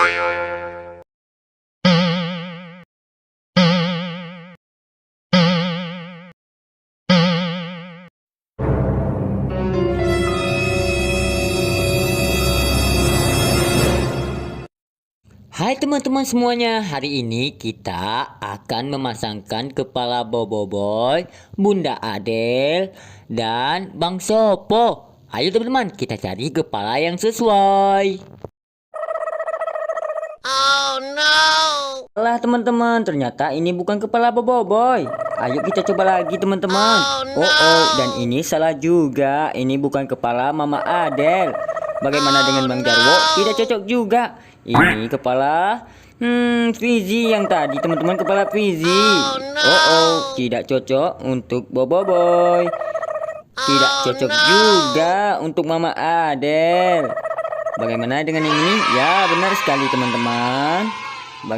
Hai teman-teman semuanya, hari ini kita akan memasangkan kepala Boboiboy, Bunda Adele, dan Bang Sopo. Ayo teman-teman, kita cari kepala yang sesuai. Oh no! Alah teman-teman, ternyata ini bukan kepala Boboiboy. Ayo kita coba lagi teman-teman. Oh, dan ini salah juga. Ini bukan kepala Mama Adele. Bagaimana dengan Bang Jarwo? Tidak cocok juga. Ini kepala Fizi yang tadi teman-teman, kepala Fizi. Tidak cocok untuk Boboiboy. Tidak cocok juga untuk Mama Adele. Bagaimana dengan ini? Ya, benar sekali teman-teman.